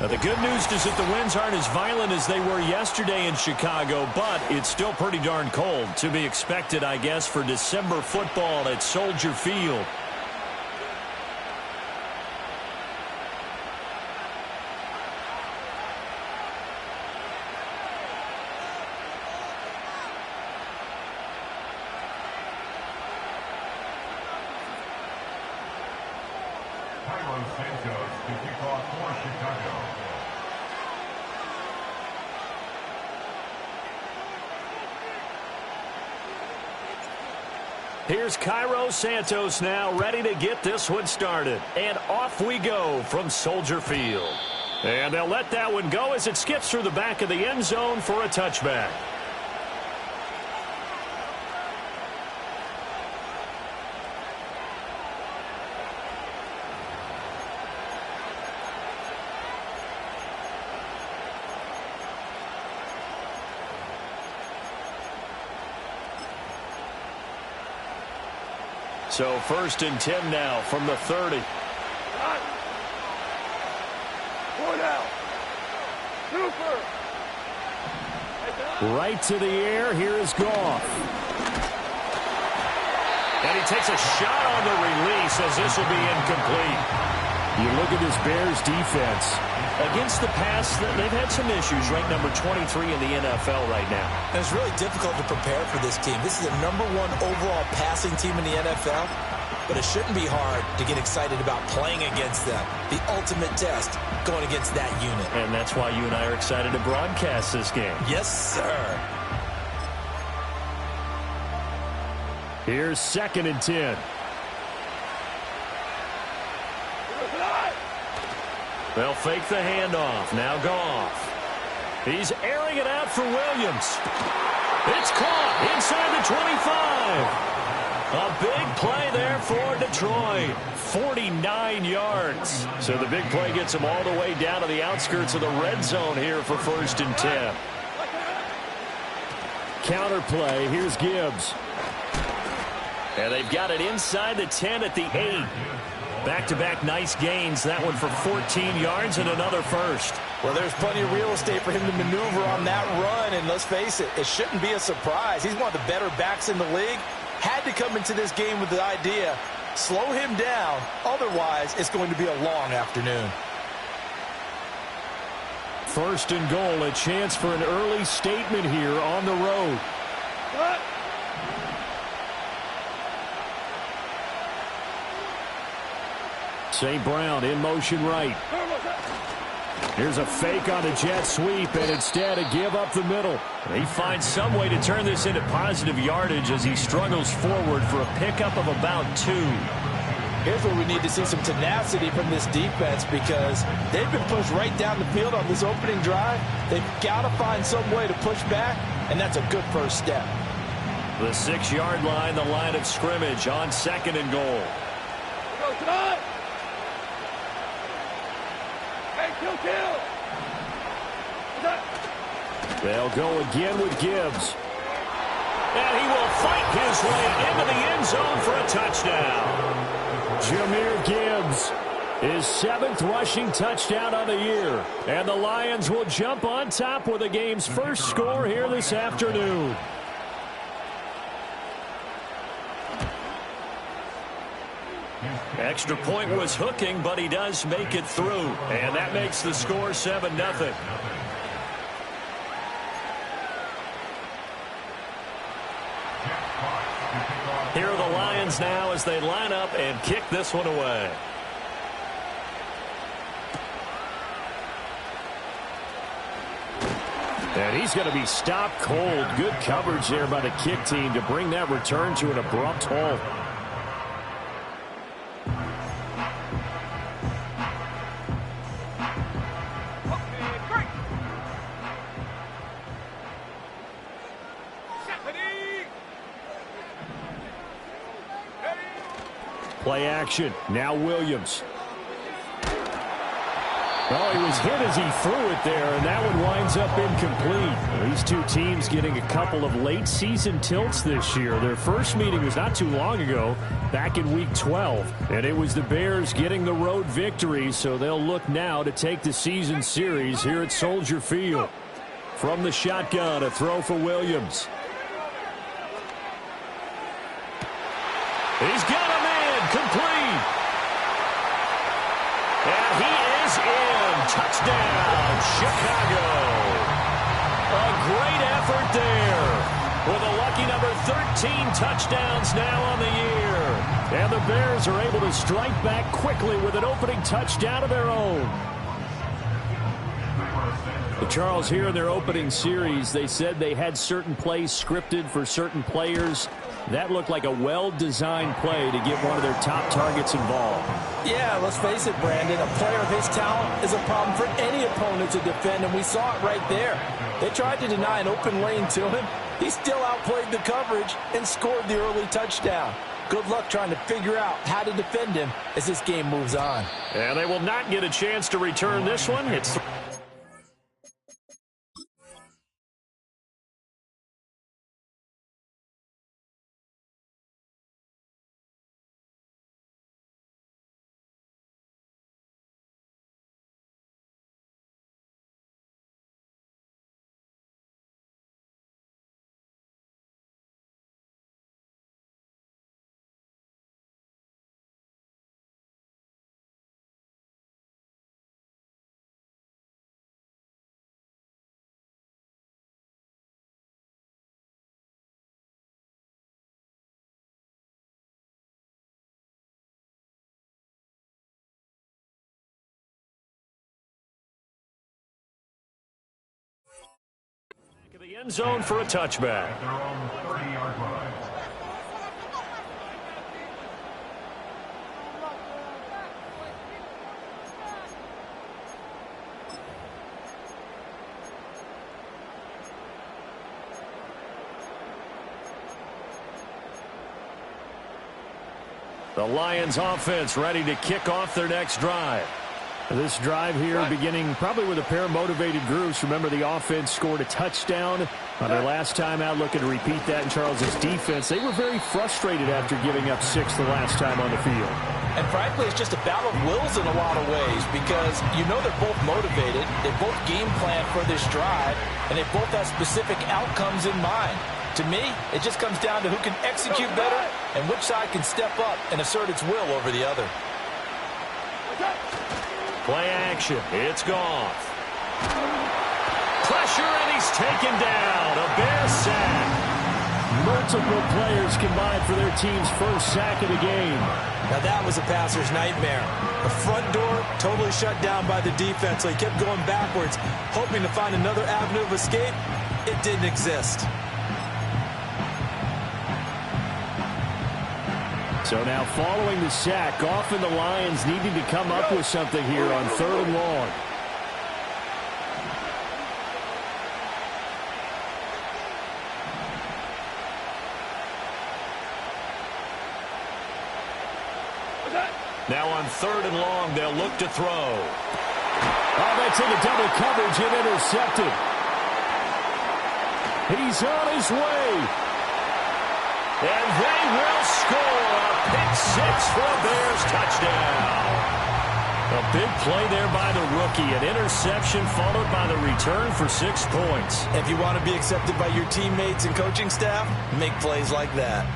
The good news is that the winds aren't as violent as they were yesterday in Chicago, but it's still pretty darn cold. To be expected, I guess, for December football at Soldier Field. Here's Cairo Santos now ready to get this one started. And off we go from Soldier Field. And they'll let that one go as it skips through the back of the end zone for a touchback. So 1st and 10 now from the 30. Right to the air. Here is Goff. And he takes a shot on the release as this will be incomplete. You look at this Bears defense. Against the pass, they've had some issues. Ranked number 23 in the NFL right now. And it's really difficult to prepare for this team. This is the #1 overall passing team in the NFL. But it shouldn't be hard to get excited about playing against them. The ultimate test going against that unit. And that's why you and I are excited to broadcast this game. Yes, sir. Here's 2nd and 10. They'll fake the handoff. Now Goff. He's airing it out for Williams. It's caught inside the 25. A big play there for Detroit. 49 yards. So the big play gets them all the way down to the outskirts of the red zone here for 1st and 10. Counter play. Here's Gibbs. And they've got it inside the 10 at the 8. Back-to-back nice gains. That one for 14 yards and another first. Well, there's plenty of real estate for him to maneuver on that run. And let's face it, it shouldn't be a surprise. He's one of the better backs in the league. Had to come into this game with the idea, slow him down. Otherwise, it's going to be a long afternoon. 1st and goal, a chance for an early statement here on the road. St. Brown in motion right. Here's a fake on a jet sweep, and instead a give up the middle. He finds some way to turn this into positive yardage as he struggles forward for a pickup of about 2. Here's where we need to see some tenacity from this defense because they've been pushed right down the field on this opening drive. They've got to find some way to push back, and that's a good first step. The 6-yard line, the line of scrimmage on 2nd and goal. They'll go again with Gibbs. And he will fight his way into the end zone for a touchdown. Jahmyr Gibbs, his 7th rushing touchdown on the year. And the Lions will jump on top with the game's first score here this afternoon. Extra point was hooking, but he does make it through. And that makes the score 7-0. Here are the Lions now as they line up and kick this one away. And he's going to be stopped cold. Good coverage there by the kick team to bring that return to an abrupt halt. Play action. Now Williams. Well, he was hit as he threw it there, and that one winds up incomplete. These two teams getting a couple of late-season tilts this year. Their first meeting was not too long ago, back in Week 12. And it was the Bears getting the road victory, so they'll look now to take the season series here at Soldier Field. From the shotgun, a throw for Williams. He's got a man, complete. And he is in. Touchdown, Chicago. A great effort there. With a lucky number 13 touchdowns now on the year. And the Bears are able to strike back quickly with an opening touchdown of their own. Charles, here in their opening series, they said they had certain plays scripted for certain players. That looked like a well-designed play to get one of their top targets involved. Yeah, let's face it, Brandon. A player of his talent is a problem for any opponent to defend, and we saw it right there. They tried to deny an open lane to him. He still outplayed the coverage and scored the early touchdown. Good luck trying to figure out how to defend him as this game moves on. And they will not get a chance to return this one. It's the end zone for a touchback. The Lions offense ready to kick off their next drive. This drive here beginning probably with a pair of motivated groups. Remember, the offense scored a touchdown on their last time out, looking to repeat that in Charles's defense. They were very frustrated after giving up 6 the last time on the field. And frankly, it's just a battle of wills in a lot of ways because you know they're both motivated. They both game plan for this drive, and they both have specific outcomes in mind. To me, it just comes down to who can execute better and which side can step up and assert its will over the other. Play action. It's Goff. Pressure, and he's taken down. A Bear sack. Multiple players combined for their team's first sack of the game. Now that was a passer's nightmare. The front door totally shut down by the defense, so he kept going backwards, hoping to find another avenue of escape. It didn't exist. So now following the sack, Goff and the Lions needing to come up with something here on 3rd and long. Now on 3rd and long, they'll look to throw. Oh, that's into double coverage and intercepted. He's on his way. And they will score a pick 6 for a Bears touchdown. A big play there by the rookie. An interception followed by the return for 6 points. If you want to be accepted by your teammates and coaching staff, make plays like that.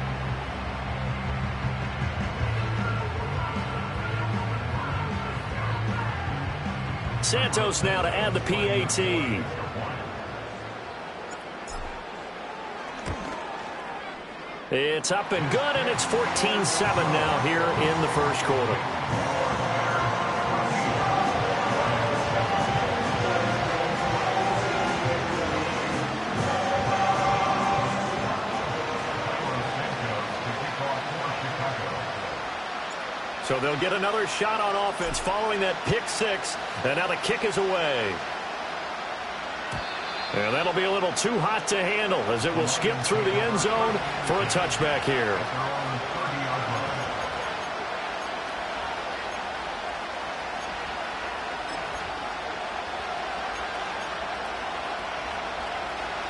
Santos now to add the PAT. It's up and good, and it's 14-7 now here in the first quarter. So they'll get another shot on offense following that pick 6, and now the kick is away. And that'll be a little too hot to handle as it will skip through the end zone for a touchback here.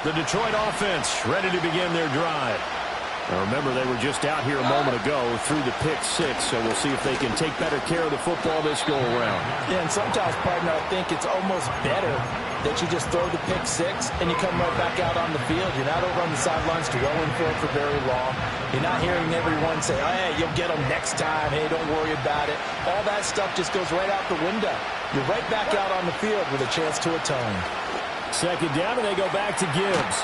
The Detroit offense ready to begin their drive. Now remember, they were just out here a moment ago through the pick six, so we'll see if they can take better care of the football this go-around. Yeah, and sometimes, partner, I think it's almost better that you just throw the pick six and you come right back out on the field. You're not over on the sidelines dwelling for it for very long. You're not hearing everyone say, oh, hey, you'll get them next time. Hey, don't worry about it. All that stuff just goes right out the window. You're right back out on the field with a chance to atone. Second down, and they go back to Gibbs.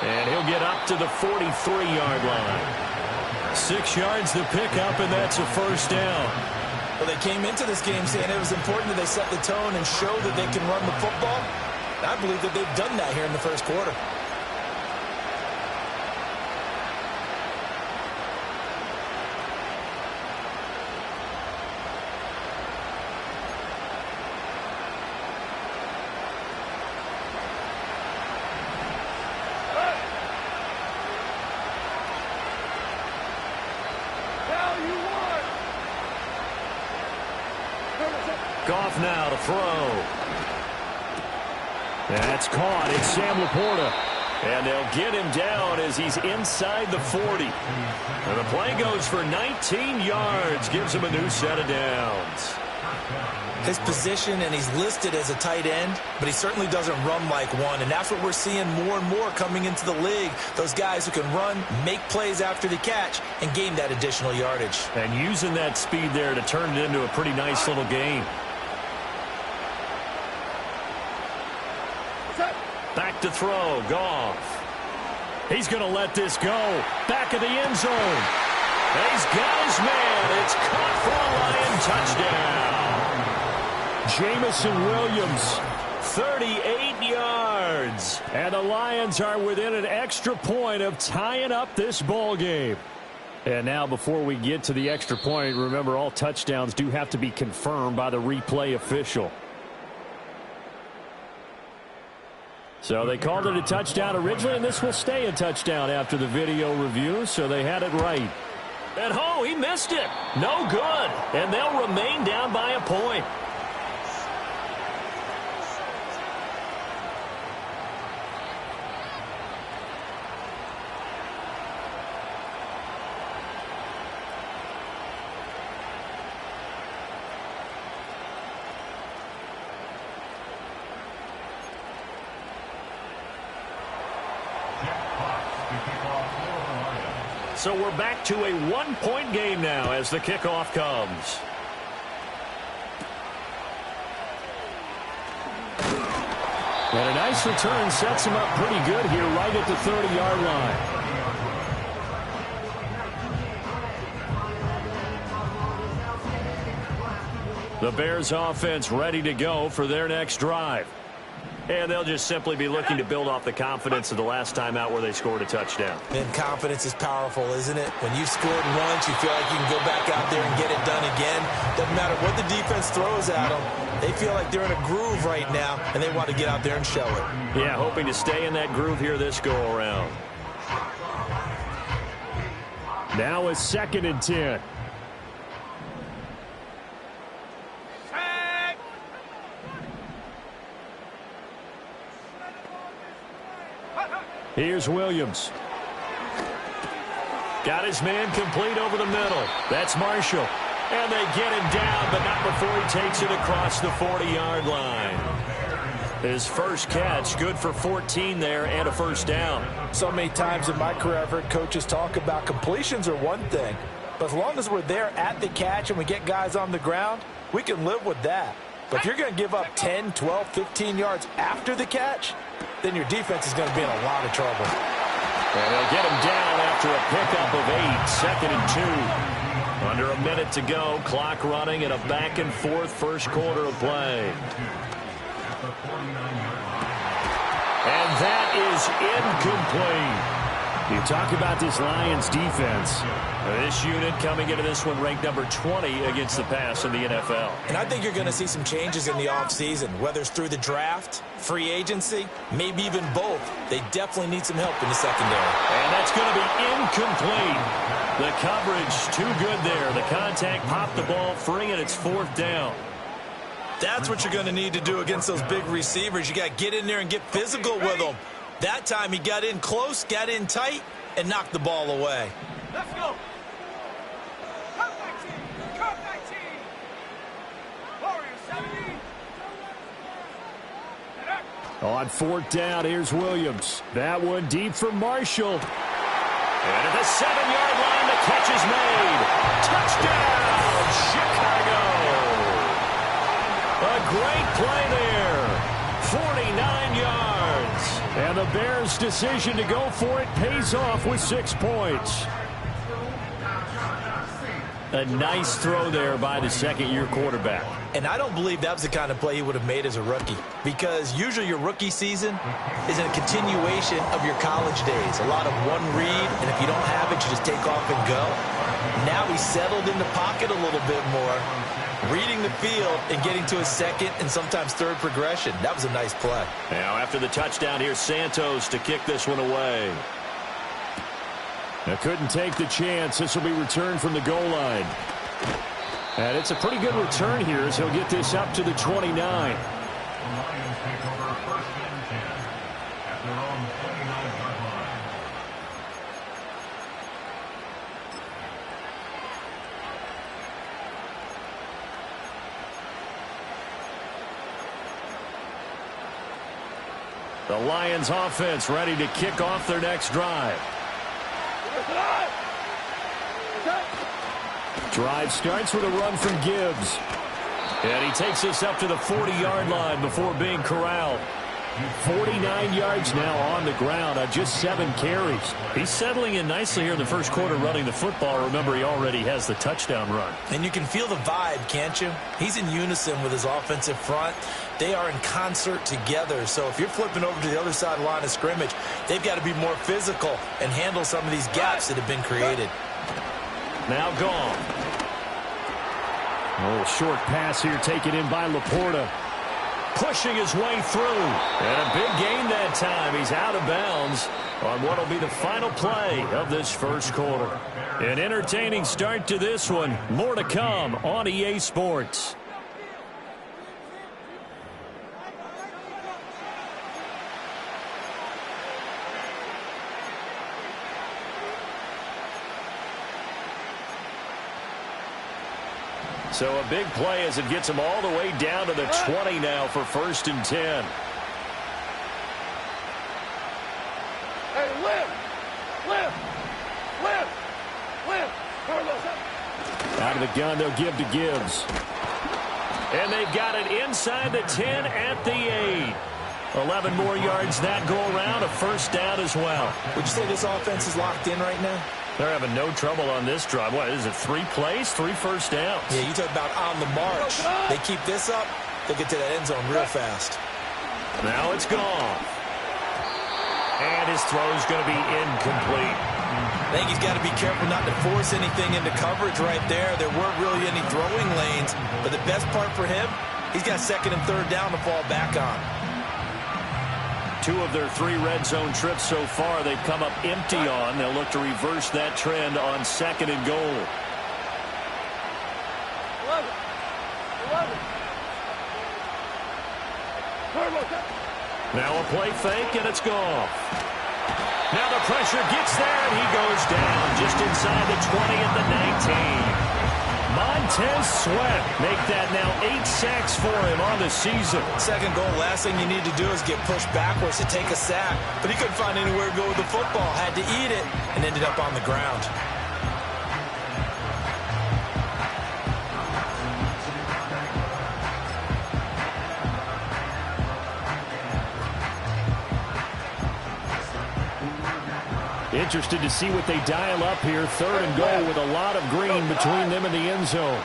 And he'll get up to the 43-yard line. 6 yards to pick up, and that's a first down. Well, they came into this game saying it was important that they set the tone and show that they can run the football. And I believe that they've done that here in the first quarter. Goff now to throw. That's caught. It's Sam Laporta. And they'll get him down as he's inside the 40. And the play goes for 19 yards. Gives him a new set of downs. His position, and he's listed as a tight end, but he certainly doesn't run like one. And that's what we're seeing more and more coming into the league. Those guys who can run, make plays after the catch, and gain that additional yardage. And using that speed there to turn it into a pretty nice little game. Back to throw, Goff. He's going to let this go. Back of the end zone. And he's got his man. It's caught for a Lion touchdown. Jameson Williams. 38 yards. And the Lions are within an extra point of tying up this ball game. And now before we get to the extra point, remember all touchdowns do have to be confirmed by the replay official. So they called it a touchdown originally, and this will stay a touchdown after the video review, so they had it right. And oh, he missed it. No good. And they'll remain down by a point. So we're back to a one-point game now as the kickoff comes. And a nice return sets him up pretty good here right at the 30-yard line. The Bears offense ready to go for their next drive. And they'll just simply be looking to build off the confidence of the last time out where they scored a touchdown. And confidence is powerful, isn't it? When you've scored once, you feel like you can go back out there and get it done again. Doesn't matter what the defense throws at them. They feel like they're in a groove right now, and they want to get out there and show it. Yeah, hoping to stay in that groove here this go-around. Now a 2nd and 10. Here's Williams. Got his man complete over the middle. That's Marshall. And they get him down, but not before he takes it across the 40-yard line. His first catch, good for 14 there and a first down. So many times in my career I've heard coaches talk about completions are one thing, but as long as we're there at the catch and we get guys on the ground, we can live with that. But if you're going to give up 10, 12, 15 yards after the catch, then your defense is going to be in a lot of trouble. And they'll get him down after a pickup of 8, 2nd and 2. Under a minute to go, clock running in a back-and-forth first quarter of play. And that is incomplete. You talk about this Lions defense. This unit coming into this one ranked number 20 against the pass in the NFL. And I think you're going to see some changes in the offseason, whether it's through the draft, free agency, maybe even both. They definitely need some help in the secondary. And that's going to be incomplete. The coverage too good there. The contact popped the ball free, and it's 4th down. That's what you're going to need to do against those big receivers. You got to get in there and get physical with them. That time he got in close, got in tight, and knocked the ball away. Let's go. Come back team. Come back team. Warriors 17. On fourth down, here's Williams. That one deep for Marshall. And at the 7-yard line, the catch is made. Touchdown, Chicago. A great play there. 49 yards. And the Bears' decision to go for it pays off with 6 points. A nice throw there by the second-year quarterback. And I don't believe that was the kind of play he would have made as a rookie, because usually your rookie season is a continuation of your college days. A lot of one read, and if you don't have it, you just take off and go. Now he's settled in the pocket a little bit more, reading the field and getting to his second and sometimes third progression. That was a nice play. Now after the touchdown, here's Santos to kick this one away. Now couldn't take the chance. This will be returned from the goal line. And it's a pretty good return here as he'll get this up to the 29. The Lions offense ready to kick off their next drive. Drive starts with a run from Gibbs. And he takes us up to the 40-yard line before being corralled. 49 yards now on the ground on just 7 carries. He's settling in nicely here in the first quarter running the football. Remember, he already has the touchdown run. And you can feel the vibe, can't you? He's in unison with his offensive front. They are in concert together. So if you're flipping over to the other side of the line of scrimmage, they've got to be more physical and handle some of these gaps that have been created. Now gone. A little short pass here taken in by Laporta. Pushing his way through. And a big gain that time. He's out of bounds on what will be the final play of this first quarter. An entertaining start to this one. More to come on EA Sports. So a big play as it gets him all the way down to the 20 now for 1st and 10. Hey, lift. Out of the gun, they'll give to Gibbs. And they've got it inside the 10 at the 8. 11 more yards that go around, a 1st down as well. Would you say this offense is locked in right now? They're having no trouble on this drive. What is it, 3 plays, 3 first downs? Yeah, you talk about on the march. They keep this up, they'll get to that end zone real fast. Now it's gone. And his throw's going to be incomplete. I think he's got to be careful not to force anything into coverage right there. There weren't really any throwing lanes, but the best part for him, he's got 2nd and 3rd down to fall back on. 2 of their 3 red zone trips so far they've come up empty on. They'll look to reverse that trend on 2nd and goal. 11. Now a play fake, and it's gone. Now the pressure gets there, and he goes down just inside the 20 at the 19. Montez Sweat make that now 8 sacks for him on the season. 2nd goal, last thing you need to do is get pushed backwards to take a sack. But he couldn't find anywhere to go with the football. Had to eat it and ended up on the ground. Interested to see what they dial up here. 3rd and goal with a lot of green between them and the end zone.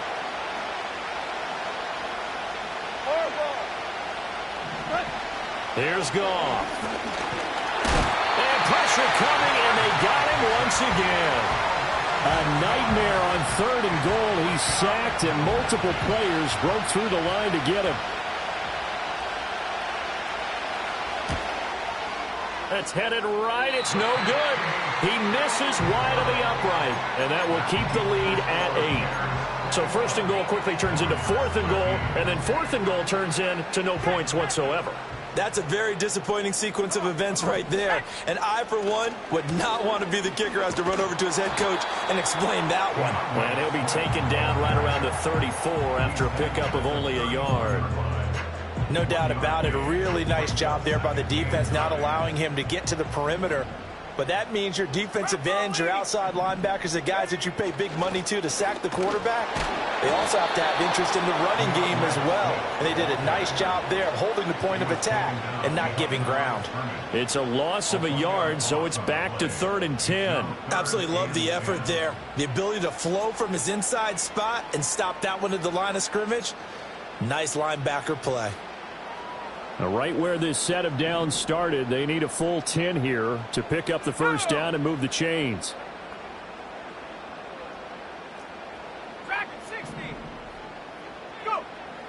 Here's Goff. And pressure coming, and they got him once again. A nightmare on 3rd and goal. He's sacked, and multiple players broke through the line to get him. It's headed right. It's no good. He misses wide of the upright, and that will keep the lead at 8. So 1st and goal quickly turns into 4th and goal, and then 4th and goal turns into no points whatsoever. That's a very disappointing sequence of events right there. And I, for one, would not want to be the kicker who has to run over to his head coach and explain that one. And he'll be taken down right around the 34 after a pickup of only a yard. No doubt about it. A really nice job there by the defense, not allowing him to get to the perimeter. But that means your defensive ends, your outside linebackers, the guys that you pay big money to sack the quarterback, they also have to have interest in the running game as well. And they did a nice job there of holding the point of attack and not giving ground. It's a loss of a yard, so it's back to 3rd and 10. Absolutely love the effort there. The ability to flow from his inside spot and stop that one at the line of scrimmage. Nice linebacker play. Now, right where this set of downs started, they need a full 10 here to pick up the first down and move the chains. Track at 60. Go.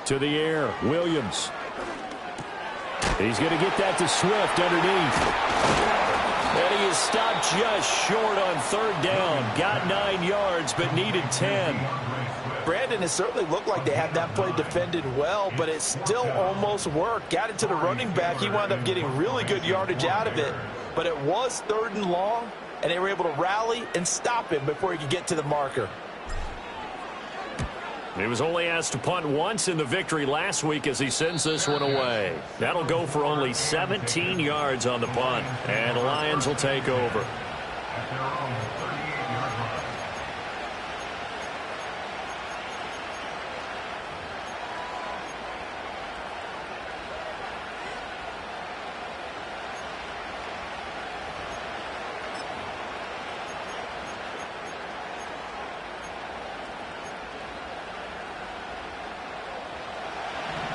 To the air, Williams. He's going to get that to Swift underneath. And he is stopped just short on 3rd down. Got 9 yards, but needed 10. Brandon, it certainly looked like they had that play defended well, but it still almost worked. Got it to the running back. He wound up getting really good yardage out of it. But it was 3rd and long, and they were able to rally and stop him before he could get to the marker. He was only asked to punt once in the victory last week as he sends this one away. That'll go for only 17 yards on the punt, and the Lions will take over.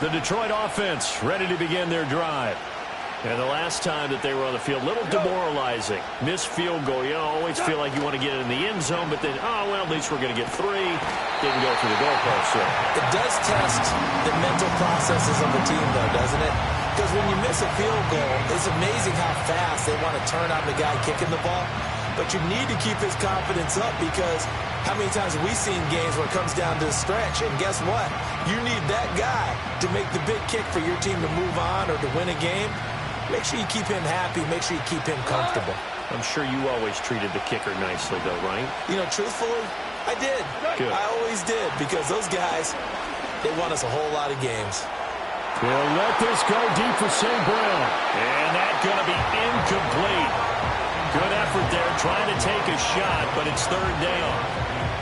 The Detroit offense ready to begin their drive. And the last time that they were on the field, a little demoralizing. Missed field goal. You always feel like you want to get it in the end zone, but then, oh, well, at least we're going to get 3. Didn't go through the goalpost. So it does test the mental processes of a team, though, doesn't it? Because when you miss a field goal, it's amazing how fast they want to turn on the guy kicking the ball. But you need to keep his confidence up, because how many times have we seen games where it comes down to a stretch, and guess what? You need that guy to make the big kick for your team to move on or to win a game. Make sure you keep him happy. Make sure you keep him comfortable. I'm sure you always treated the kicker nicely, though, right? You know, truthfully, I did. Good. I always did, because those guys, they won us a whole lot of games. They'll let this go deep for St. Brown. And that's going to be incomplete. Good effort there, trying to take a shot, but it's 3rd down.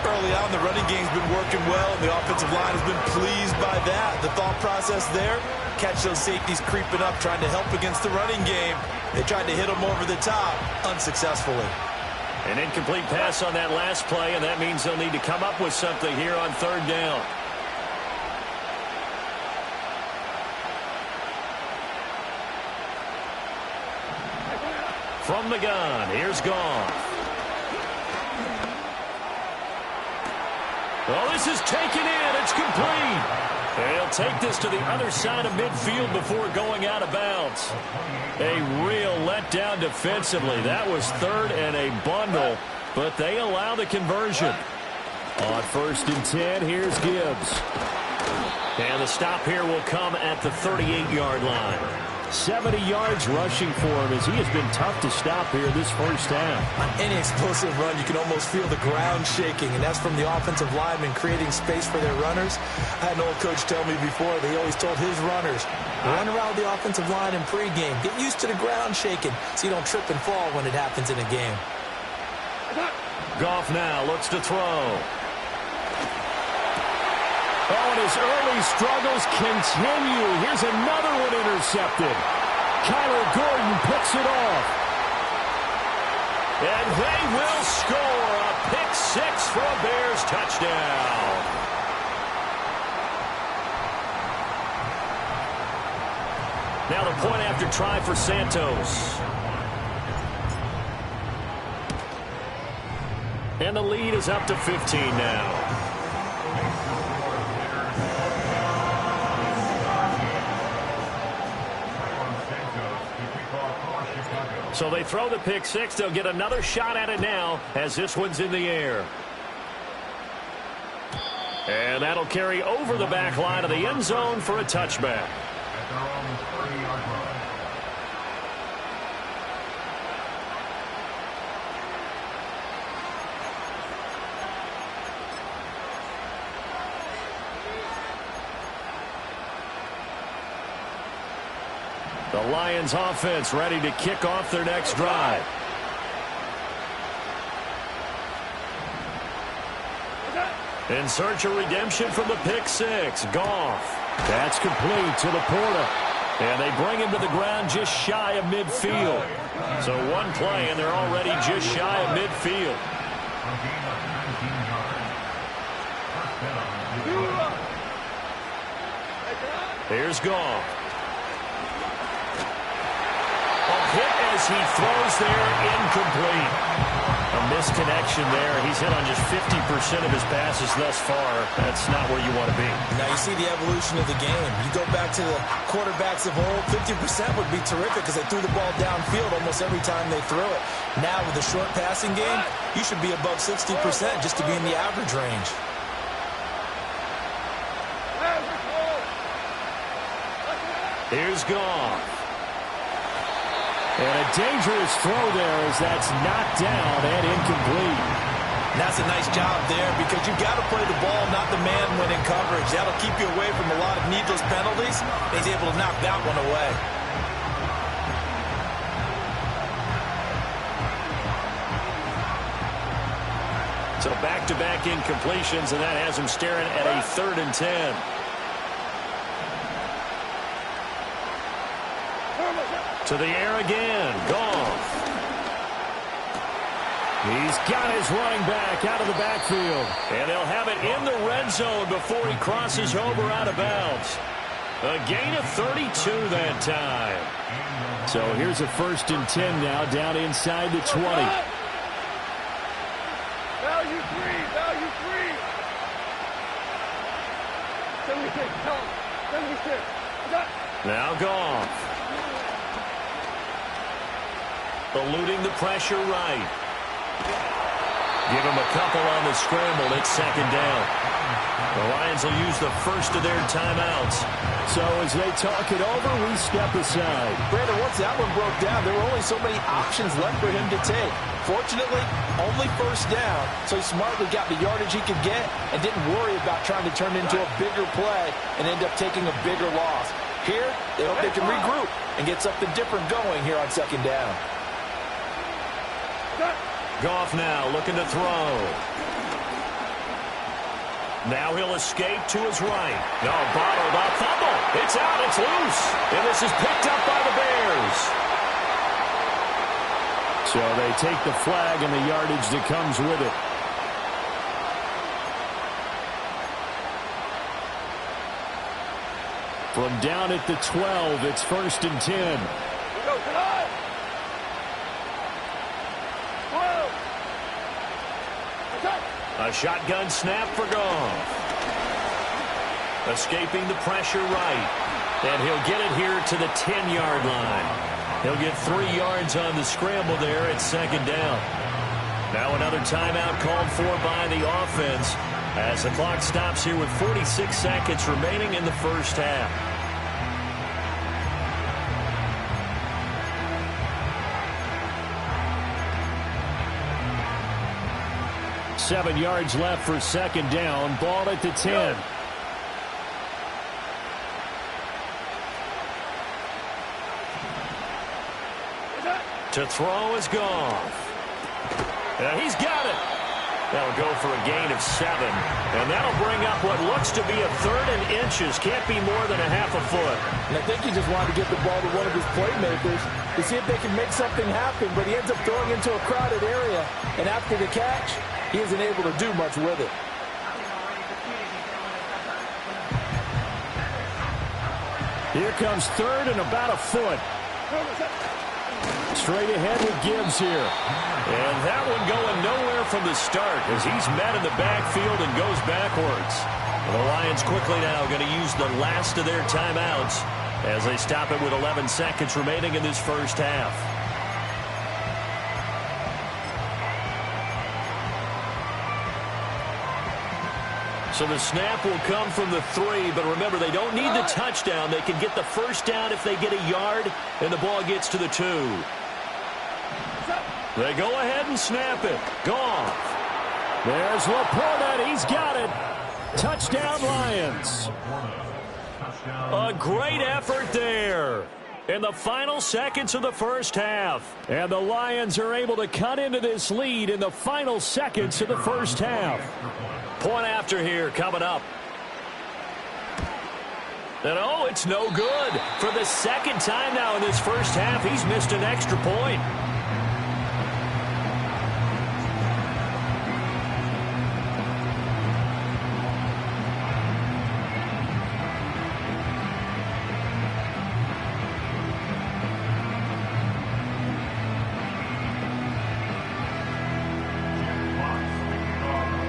Early on, the running game's been working well, and the offensive line has been pleased by that. The thought process there, catch those safeties creeping up, trying to help against the running game. They tried to hit them over the top, unsuccessfully. An incomplete pass on that last play, and that means they'll need to come up with something here on 3rd down. From the gun, here's Goff. Oh, this is taken in. It's complete. They'll take this to the other side of midfield before going out of bounds. A real letdown defensively. That was 3rd and a bundle, but they allow the conversion. On 1st and 10, here's Gibbs. And the stop here will come at the 38-yard line. 70 yards rushing for him, as he has been tough to stop here this first half. On any explosive run, you can almost feel the ground shaking, and that's from the offensive linemen creating space for their runners. I had an old coach tell me before, they always told his runners, run around the offensive line in pregame. Get used to the ground shaking so you don't trip and fall when it happens in a game. Goff now looks to throw. Oh, and his early struggles continue. Here's another one intercepted. Kyler Gordon picks it off. And they will score a pick 6 for a Bears touchdown. Now the point after try for Santos. And the lead is up to 15 now. So they throw the pick 6. They'll get another shot at it now as this one's in the air. And that'll carry over the back line of the end zone for a touchback. The Lions offense ready to kick off their next drive. In search of redemption from the pick six. Goff. That's complete to Laporta. And they bring him to the ground just shy of midfield. So one play, and they're already just shy of midfield. Here's Goff. A hit as he throws there, incomplete. A misconnection there. He's hit on just 50% of his passes thus far. That's not where you want to be. Now you see the evolution of the game. You go back to the quarterbacks of old, 50% would be terrific because they threw the ball downfield almost every time they threw it. Now with the short passing game, you should be above 60% just to be in the average range. Here's Goff. And a dangerous throw there as that's knocked down and incomplete. And that's a nice job there because you've got to play the ball, not the man when in coverage. That'll keep you away from a lot of needless penalties. He's able to knock that one away. So back-to-back incompletions, and that has him staring at a 3rd and 10. To the air again. Goff. He's got his running back out of the backfield. And they'll have it in the red zone before he crosses over out of bounds. A gain of 32 that time. So here's a 1st and 10 now down inside the 20. Value free. 76, tell him. 76. Now Goff. Eluding the pressure right. Give him a couple on the scramble. It's 2nd down. The Lions will use the first of their timeouts. So as they talk it over, we step aside. Brandon, once that one broke down, there were only so many options left for him to take. Fortunately, only 1st down, so he smartly got the yardage he could get and didn't worry about trying to turn into a bigger play and end up taking a bigger loss. Here, they hope they can regroup and get something different going here on 2nd down. Goff now looking to throw. Now he'll escape to his right. No, bottled up. Fumble. It's out. It's loose. And this is picked up by the Bears. So they take the flag and the yardage that comes with it. From down at the 12, it's 1st and 10. Go tonight. A shotgun snap for Goff. Escaping the pressure right. And he'll get it here to the 10-yard line. He'll get 3 yards on the scramble there at 2nd down. Now another timeout called for by the offense as the clock stops here with 46 seconds remaining in the 1st half. Seven yards left for 2nd down. Ball at the 10. To throw is Goff. And he's got it. That'll go for a gain of 7. And that'll bring up what looks to be a 3rd and inches. Can't be more than a half a foot. And I think he just wanted to get the ball to one of his playmakers to see if they can make something happen. But he ends up throwing into a crowded area. And after the catch, he isn't able to do much with it. Here comes 3rd and about a foot. Straight ahead with Gibbs here. And that one going nowhere from the start as he's met in the backfield and goes backwards. The Lions quickly now going to use the last of their timeouts as they stop it with 11 seconds remaining in this 1st half. So the snap will come from the 3, but remember, they don't need the touchdown. They can get the 1st down if they get a yard, and the ball gets to the 2. They go ahead and snap it. Goff. There's Laporta. He's got it. Touchdown, Lions. A great effort there. in the final seconds of the first half. And the Lions are able to cut into this lead in the final seconds of the first half. Point after here coming up. And oh, it's no good. For the second time now in this first half, he's missed an extra point.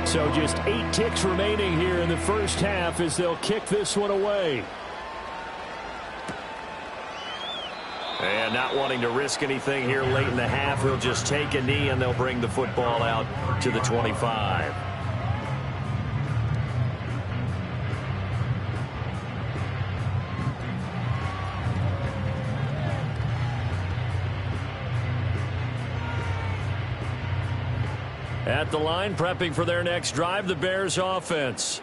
So just 8 ticks remaining here in the first half as they'll kick this one away. And not wanting to risk anything here late in the half, he'll just take a knee and they'll bring the football out to the 25. At the line, prepping for their next drive, the Bears offense.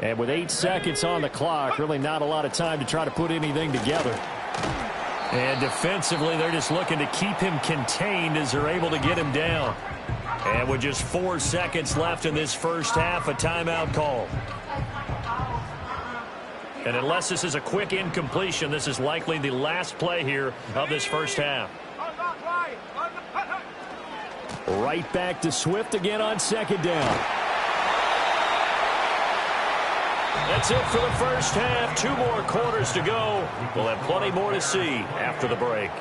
And with 8 seconds on the clock, really not a lot of time to try to put anything together. And defensively, they're just looking to keep him contained as they're able to get him down. And with just 4 seconds left in this first half, a timeout call. And unless this is a quick incompletion, this is likely the last play here of this first half. Right back to Swift again on second down. That's it for the first half. 2 more quarters to go. We'll have plenty more to see after the break.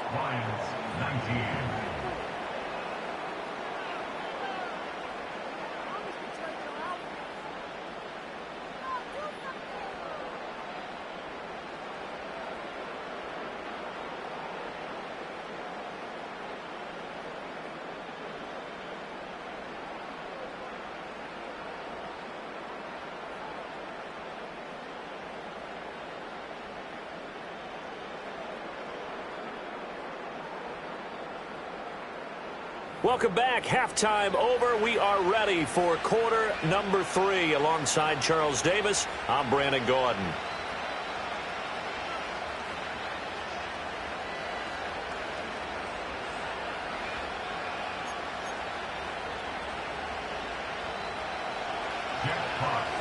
Welcome back. Halftime over. We are ready for quarter number 3. Alongside Charles Davis, I'm Brandon Gaudin.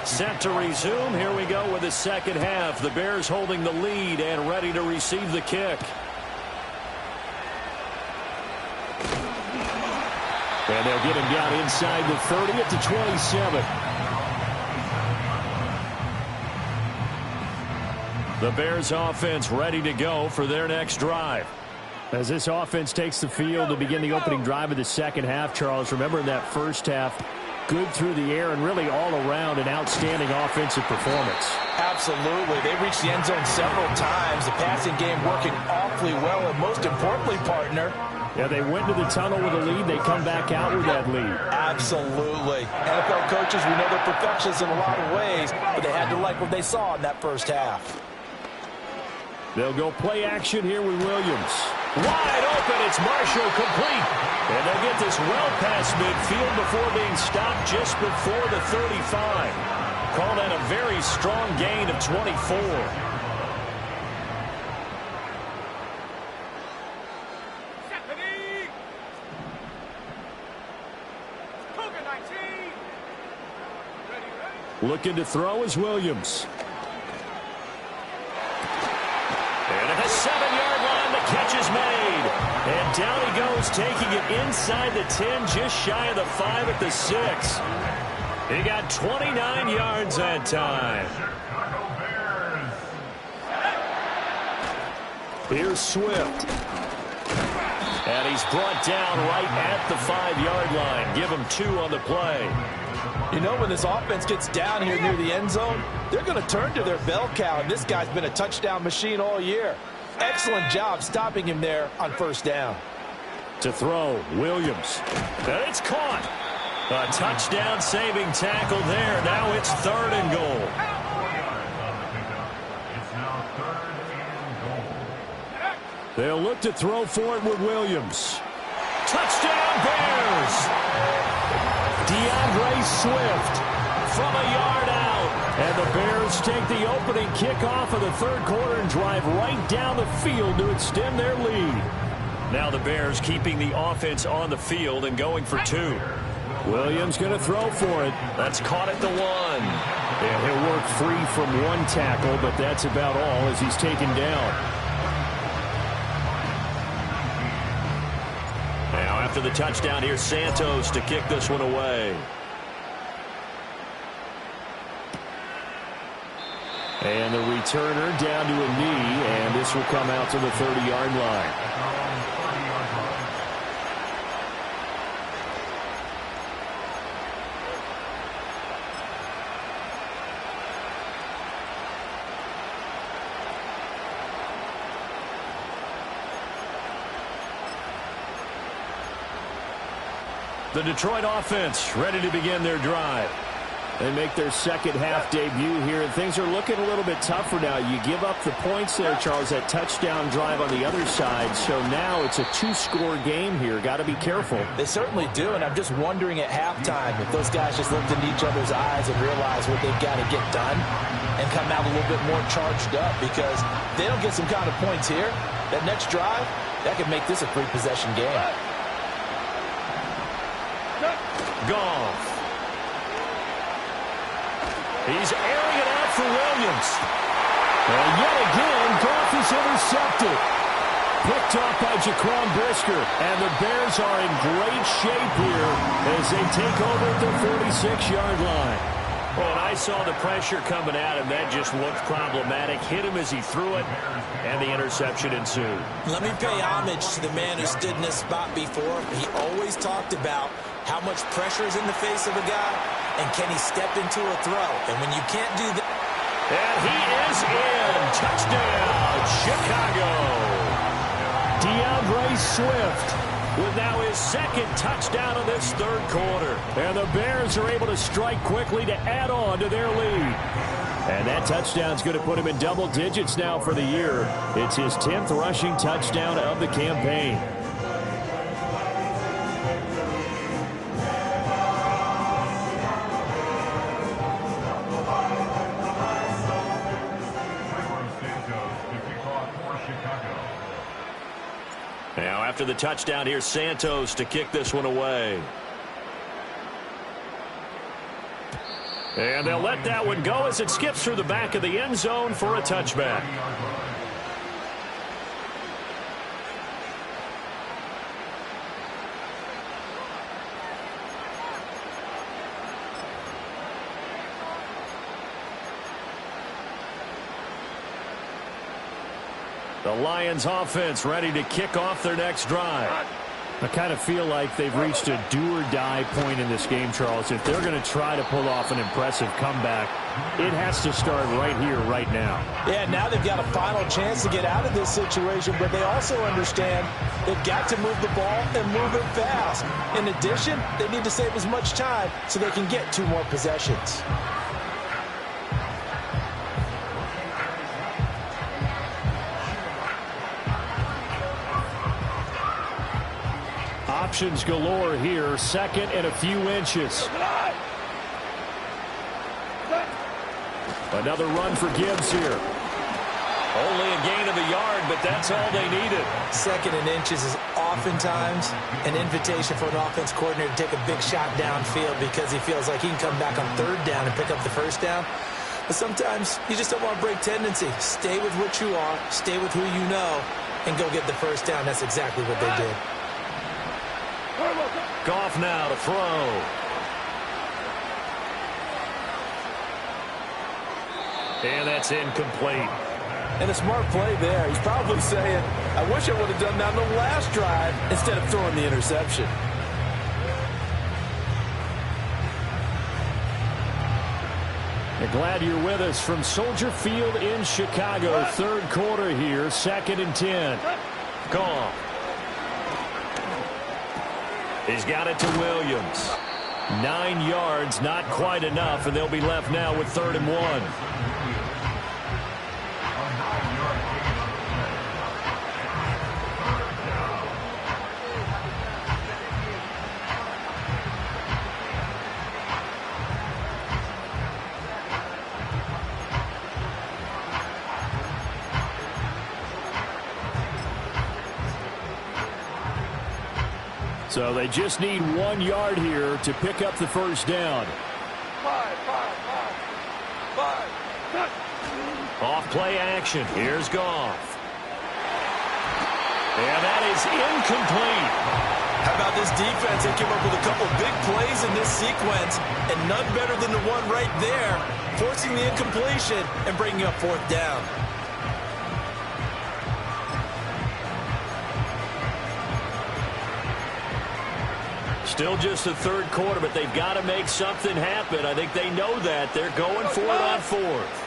Set to resume. Here we go with the second half. The Bears holding the lead and ready to receive the kick. And they'll get him down inside the 30 at the 27. The Bears offense ready to go for their next drive. As this offense takes the field to begin the opening drive of the second half, Charles, remember in that first half, good through the air and really all around an outstanding offensive performance. Absolutely. They reached the end zone several times. The passing game working awfully well. And most importantly, partner, yeah, they went to the tunnel with a lead. They come back out with that lead. Absolutely. NFL coaches, we know they're perfectionists in a lot of ways, but they had to like what they saw in that first half. They'll go play action here with Williams. Wide open. It's Marshall complete. And they'll get this well past midfield before being stopped just before the 35. Call that a very strong gain of 24. Looking to throw is Williams. And at the 7-yard line, the catch is made. And down he goes, taking it inside the 10, just shy of the 5 at the 6. He got 29 yards that time. Here's Swift. And he's brought down right at the 5-yard line. Give him 2 on the play. You know, when this offense gets down here near the end zone, they're going to turn to their bell cow, and this guy's been a touchdown machine all year. Excellent job stopping him there on first down. To throw, Williams. And it's caught. A touchdown-saving tackle there. Now it's 3rd and goal. They'll look to throw for it with Williams. Touchdown, Bears! DeAndre Swift from a yard out. And the Bears take the opening kickoff of the third quarter and drive right down the field to extend their lead. Now the Bears keeping the offense on the field and going for two. Williams going to throw for it. That's caught at the 1. And he'll work free from one tackle, but that's about all as he's taken down. Now after the touchdown, here's Santos to kick this one away. And the returner down to a knee, and this will come out to the 30-yard line. The Detroit offense ready to begin their drive. They make their second half debut here, and things are looking a little bit tougher now. You give up the points there, Charles, that touchdown drive on the other side. So now it's a two-score game here. Got to be careful. They certainly do, and I'm just wondering at halftime if those guys just looked into each other's eyes and realized what they've got to get done and come out a little bit more charged up, because if they don't get some kind of points here, that next drive, that could make this a free-possession game. Goff. He's airing it out for Williams. And yet again, Goff is intercepted. Picked off by Jaquan Brisker. And the Bears are in great shape here as they take over at the 46-yard line. Well, and I saw the pressure coming at him. That just looked problematic. Hit him as he threw it, and the interception ensued. Let me pay homage to the man who stood in this spot before. He always talked about how much pressure is in the face of a guy, and can he step into a throw? And when you can't do that... And he is in. Touchdown, Chicago. DeAndre Swift with now his second touchdown of this third quarter. And the Bears are able to strike quickly to add on to their lead. And that touchdown's going to put him in double digits now for the year. It's his 10th rushing touchdown of the campaign. Now after the touchdown, here's Santos to kick this one away. And they'll let that one go as it skips through the back of the end zone for a touchback. The Lions offense ready to kick off their next drive. I kind of feel like they've reached a do-or-die point in this game, Charles. If they're going to try to pull off an impressive comeback, it has to start right here, right now. Yeah, now they've got a final chance to get out of this situation, but they also understand they've got to move the ball and move it fast. In addition, they need to save as much time so they can get 2 more possessions. Options galore here. Second and a few inches. Another run for Gibbs here. Only a gain of a yard, but that's all they needed. Second and inches is oftentimes an invitation for an offense coordinator to take a big shot downfield because he feels like he can come back on third down and pick up the first down. But sometimes you just don't want to break tendency. Stay with what you are, stay with who you know, and go get the first down. That's exactly what they did. Goff now to throw. And that's incomplete. And a smart play there. He's probably saying, I wish I would have done that on the last drive instead of throwing the interception. And glad you're with us from Soldier Field in Chicago. Third quarter here, 2nd and 10. Goff. He's got it to Williams. 9 yards, not quite enough, and they'll be left now with 3rd and 1. So they just need 1 yard here to pick up the first down. Five. Touch. Off play action. Here's Goff. And that is incomplete. How about this defense? They came up with a couple big plays in this sequence, and none better than the one right there, forcing the incompletion and bringing up 4th down. Still just the 3rd quarter, but they've got to make something happen. I think they know that. They're going for it on 4th.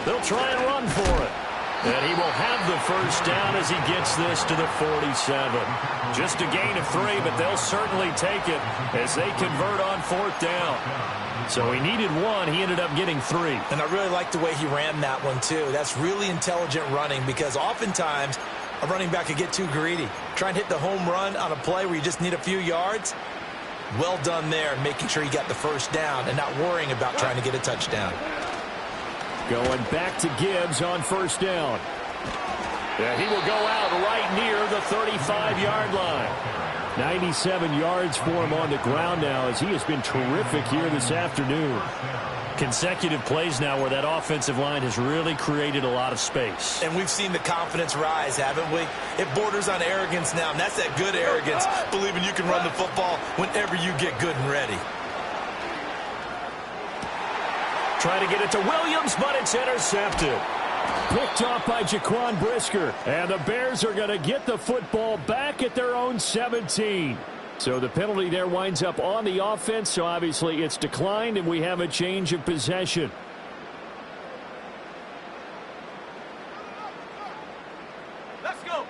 They'll try and run for it. And he will have the first down as he gets this to the 47. Just a gain of 3, but they'll certainly take it as they convert on 4th down. So he needed 1. He ended up getting 3. And I really like the way he ran that one, too. That's really intelligent running because oftentimes a running back could get too greedy. Try and hit the home run on a play where you just need a few yards. Well done there, making sure he got the first down and not worrying about trying to get a touchdown. Going back to Gibbs on 1st down. Yeah, he will go out right near the 35-yard line. 97 yards for him on the ground now as he has been terrific here this afternoon. Consecutive plays now where that offensive line has really created a lot of space. And we've seen the confidence rise, haven't we? It borders on arrogance now, and that's that good arrogance, believing you can run the football whenever you get good and ready. Trying to get it to Williams, but it's intercepted. Picked off by Jaquan Brisker. And the Bears are going to get the football back at their own 17. So the penalty there winds up on the offense. So obviously it's declined, and we have a change of possession. Let's go.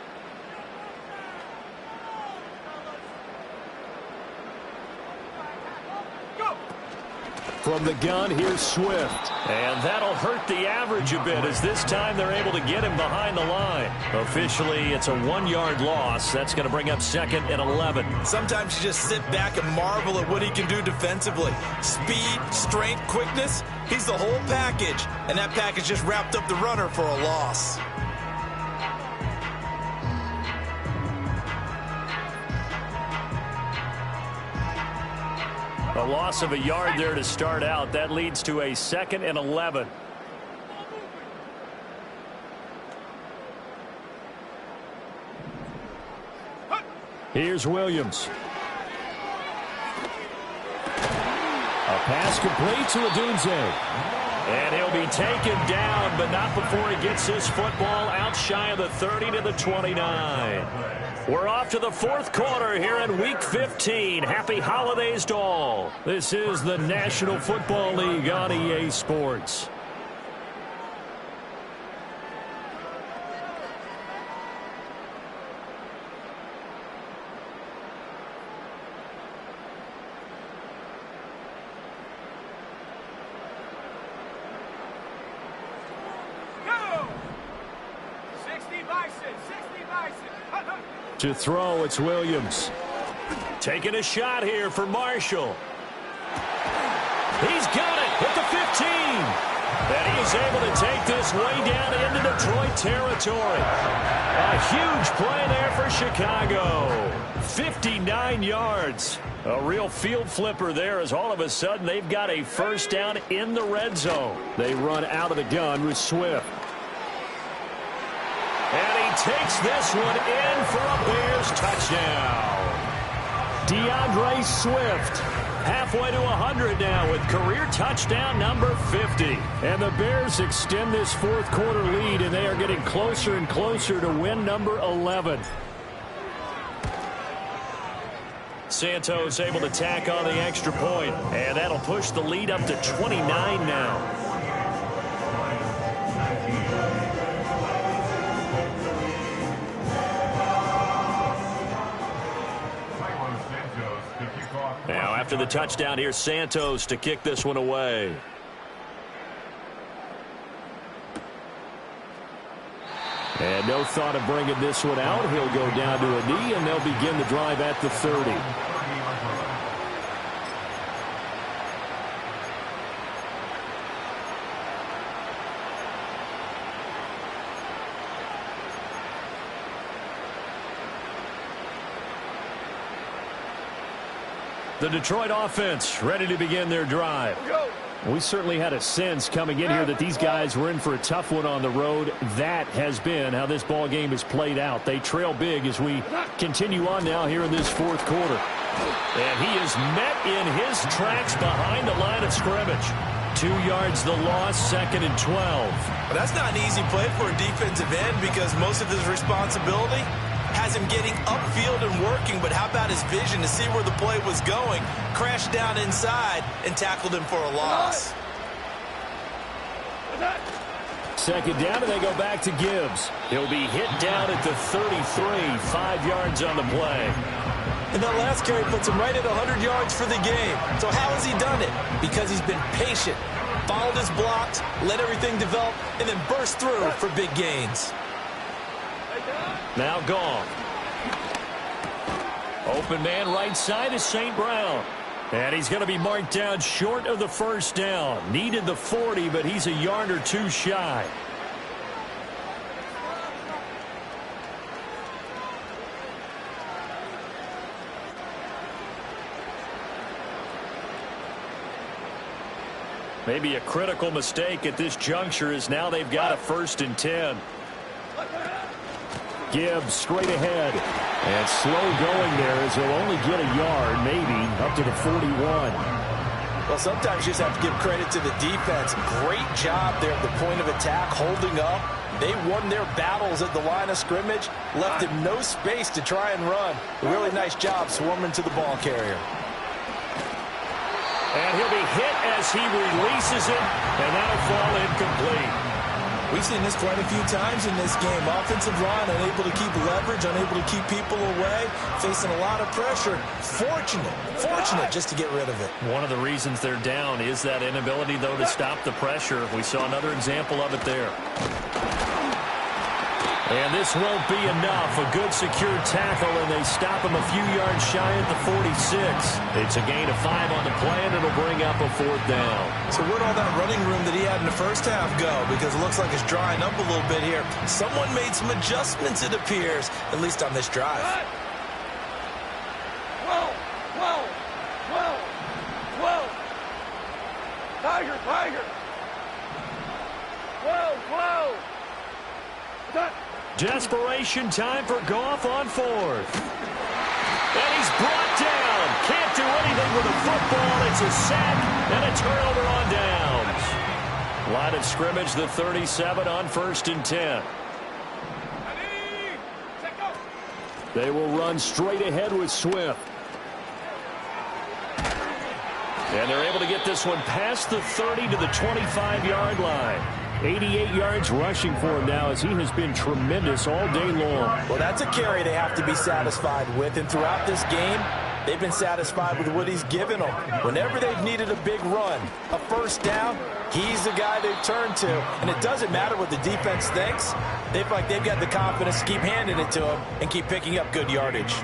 From the gun, here's Swift. And that'll hurt the average a bit as this time they're able to get him behind the line. Officially, it's a 1-yard loss. That's going to bring up 2nd and 11. Sometimes you just sit back and marvel at what he can do defensively. Speed, strength, quickness, he's the whole package. And that package just wrapped up the runner for a loss. A loss of a yard there to start out. That leads to a 2nd and 11. Here's Williams. A pass complete to Odunze. And he'll be taken down, but not before he gets his football out shy of the 30 to the 29. We're off to the 4th quarter here in Week 15. Happy holidays to all. This is the National Football League on EA Sports. To throw, it's Williams. Taking a shot here for Marshall. He's got it at the 15. And he is able to take this way down into Detroit territory. A huge play there for Chicago. 59 yards. A real field flipper there as all of a sudden they've got a first down in the red zone. They run out of the gun with Swift. And he takes this one in for a Bears touchdown. DeAndre Swift. Halfway to 100 now with career touchdown number 50. And the Bears extend this 4th quarter lead, and they are getting closer and closer to win number 11. Santos able to tack on the extra point, and that'll push the lead up to 29 now. Now, after the touchdown, here's Santos to kick this one away. And no thought of bringing this one out. He'll go down to a knee, and they'll begin the drive at the 30. The Detroit offense ready to begin their drive. Go. We certainly had a sense coming in here that these guys were in for a tough one on the road. That has been how this ball game has played out. They trail big as we continue on now here in this fourth quarter. And he is met in his tracks behind the line of scrimmage. 2 yards the loss, 2nd and 12. But that's not an easy play for a defensive end because most of his responsibility has him getting upfield and working, but how about his vision to see where the play was going, crashed down inside, and tackled him for a loss. Second down, and they go back to Gibbs. He'll be hit down at the 33, 5 yards on the play. And that last carry puts him right at 100 yards for the game. So how has he done it? Because he's been patient, followed his blocks, let everything develop, and then burst through for big gains. Now Goff. Open man right side is St. Brown. And he's going to be marked down short of the first down. Needed the 40, but he's a yard or two shy. Maybe a critical mistake at this juncture is now they've got a 1st and 10. Gibbs straight ahead. And slow going there as he'll only get a yard, maybe, up to the 41. Well, sometimes you just have to give credit to the defense. Great job there at the point of attack, holding up. They won their battles at the line of scrimmage, left him no space to try and run. A really nice job swarming to the ball carrier. And he'll be hit as he releases it, and that'll fall incomplete. We've seen this quite a few times in this game. Offensive line unable to keep leverage, unable to keep people away, facing a lot of pressure. Fortunate just to get rid of it. One of the reasons they're down is that inability, though, to stop the pressure. We saw another example of it there. And this won't be enough. A good secure tackle, and they stop him a few yards shy at the 46. It's a gain of 5 on the play, and it'll bring up a 4th down. So where'd all that running room that he had in the first half go? Because it looks like it's drying up a little bit here. Someone made some adjustments, it appears, at least on this drive. Whoa. Tiger. Whoa. Desperation time for Goff on 4th. And he's brought down. Can't do anything with the football. It's a sack and a turnover on downs. Line of scrimmage, the 37 on 1st and 10. They will run straight ahead with Swift. And they're able to get this one past the 30 to the 25-yard line. 88 yards rushing for him now as he has been tremendous all day long. Well, that's a carry they have to be satisfied with. And throughout this game, they've been satisfied with what he's given them. Whenever they've needed a big run, a 1st down, he's the guy they've turned to. And it doesn't matter what the defense thinks. They feel like they've got the confidence to keep handing it to him and keep picking up good yardage.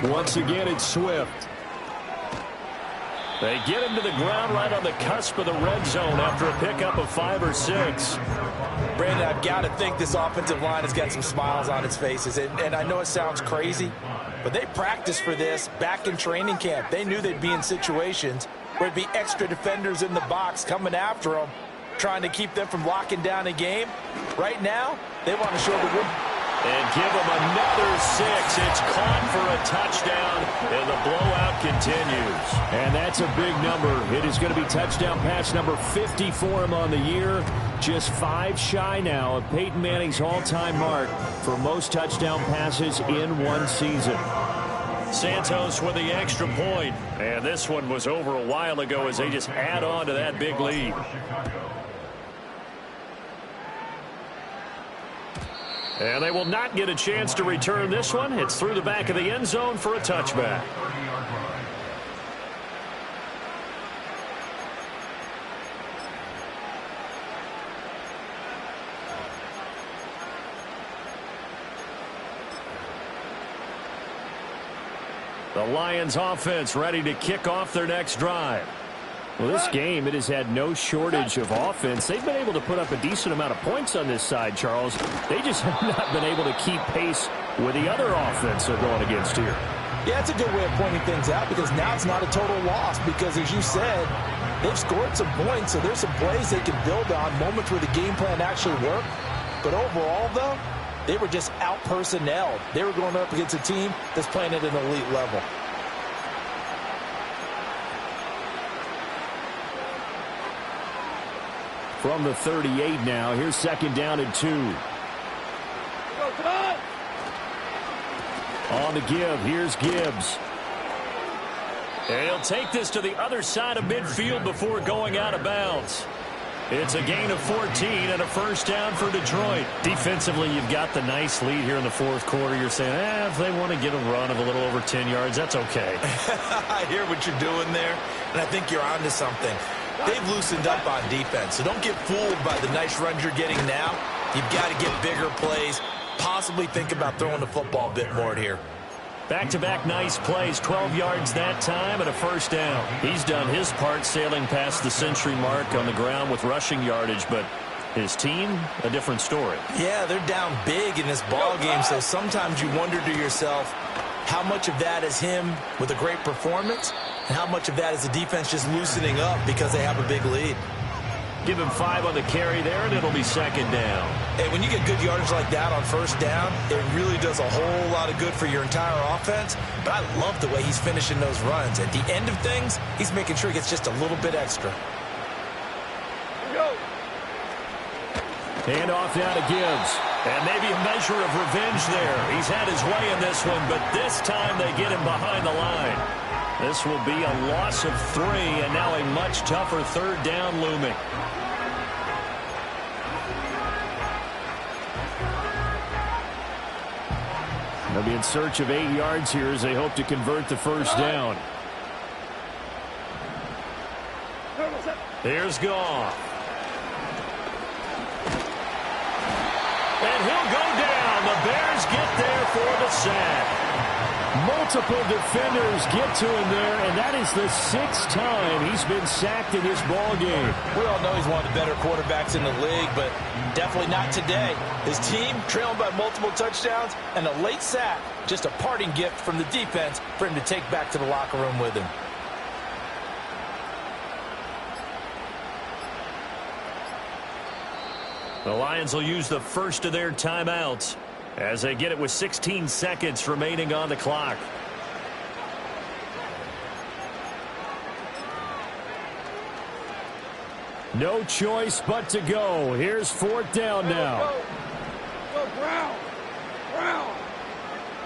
Once again, it's Swift. They get him to the ground right on the cusp of the red zone after a pickup of 5 or 6. Brandon, I've got to think this offensive line has got some smiles on its faces. And I know it sounds crazy, but they practiced for this back in training camp. They knew they'd be in situations where it'd be extra defenders in the box coming after them, trying to keep them from locking down a game. Right now, they want to show the win. And give him another 6. It's caught for a touchdown, and the blowout continues. And that's a big number. It is going to be touchdown pass number 50 for him on the year. Just 5 shy now of Peyton Manning's all-time mark for most touchdown passes in one season. Santos with the extra point. And this one was over a while ago as they just add on to that big lead. And they will not get a chance to return this one. It's through the back of the end zone for a touchback. The Lions offense ready to kick off their next drive. Well, this game, it has had no shortage of offense. They've been able to put up a decent amount of points on this side, Charles. They just have not been able to keep pace with the other offense they're going against here. Yeah, it's a good way of pointing things out because now it's not a total loss because, as you said, they've scored some points, so there's some plays they can build on, moments where the game plan actually worked. But overall, though, they were just out-personnelled. They were going up against a team that's playing at an elite level. From the 38 now, here's 2nd down and 2. On the give, here's Gibbs. And he'll take this to the other side of midfield before going out of bounds. It's a gain of 14 and a 1st down for Detroit. Defensively, you've got the nice lead here in the 4th quarter. You're saying, if they want to get a run of a little over 10 yards, that's okay. I hear what you're doing there, and I think you're onto something. They've loosened up on defense, so don't get fooled by the nice runs you're getting now. You've got to get bigger plays, possibly think about throwing the football a bit more here. Back-to-back nice plays, 12 yards that time and a 1st down. He's done his part sailing past the century mark on the ground with rushing yardage, but his team, a different story. Yeah, they're down big in this ball game, so sometimes you wonder to yourself how much of that is him with a great performance and how much of that is the defense just loosening up because they have a big lead. Give him 5 on the carry there, and it'll be 2nd down. Hey, when you get good yardage like that on 1st down, it really does a whole lot of good for your entire offense. But I love the way he's finishing those runs. At the end of things, he's making sure he gets just a little bit extra. Hand off now to Gibbs. And maybe a measure of revenge there. He's had his way in this one, but this time they get him behind the line. This will be a loss of 3, and now a much tougher 3rd down looming. They'll be in search of 8 yards here as they hope to convert the 1st down. Here's Goff. And he'll go down. The Bears get there for the sack. Multiple defenders get to him there, and that is the 6th time he's been sacked in this ball game. We all know he's one of the better quarterbacks in the league, but definitely not today. His team trailing by multiple touchdowns and a late sack. Just a parting gift from the defense for him to take back to the locker room with him. The Lions will use the first of their timeouts as they get it with 16 seconds remaining on the clock. No choice but to go. Here's 4th down now. Go, Brown. Brown.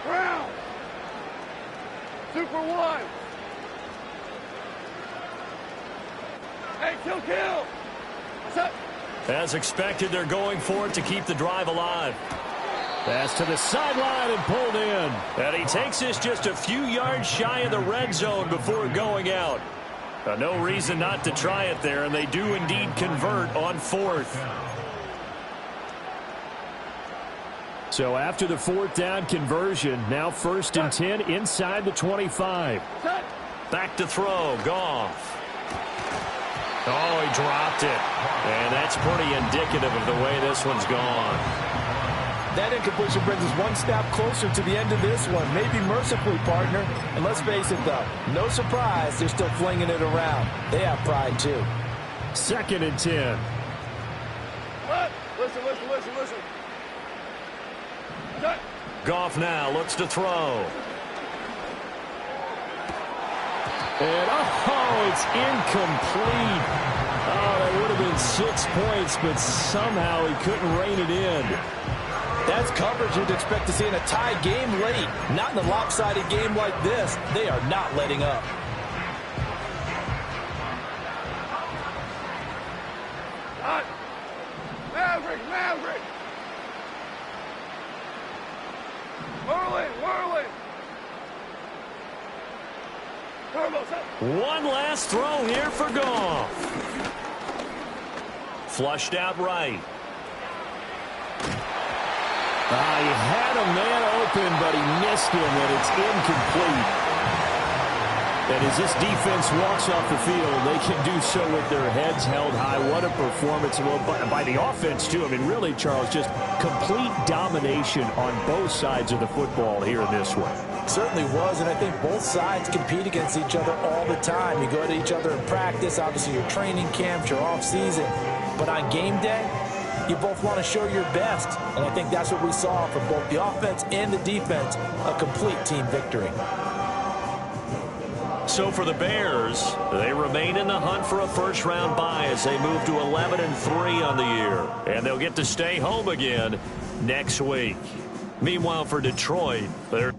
Brown. Super 1. Hey, kill. Set. As expected, they're going for it to keep the drive alive. Pass to the sideline and pulled in. And he takes this just a few yards shy of the red zone before going out. No reason not to try it there, and they do indeed convert on 4th. So after the 4th down conversion, now 1st and 10 inside the 25. Back to throw, Goff. Oh, he dropped it. And that's pretty indicative of the way this one's gone. That incompletion brings us one step closer to the end of this one. Maybe mercifully, partner. And let's face it, though, no surprise, they're still flinging it around. They have pride, too. 2nd and 10. Listen. Goff now looks to throw. And, it's incomplete. Oh, that would have been 6 points, but somehow he couldn't rein it in. That's coverage you'd expect to see in a tie game late. Not in a lopsided game like this. They are not letting up. Maverick. Whirling. One last throw here for Goff. Flushed out right. He had a man open, but he missed him, and it's incomplete. And as this defense walks off the field, they can do so with their heads held high. What a performance by the offense, too. I mean, really, Charles, just complete domination on both sides of the football here in this one. Certainly was, and I think both sides compete against each other all the time. You go to each other in practice, obviously your training camps, your off-season. But on game day, you both want to show your best. And I think that's what we saw from both the offense and the defense, a complete team victory. So for the Bears, they remain in the hunt for a first-round bye as they move to 11-3 on the year. And they'll get to stay home again next week. Meanwhile, for Detroit, they're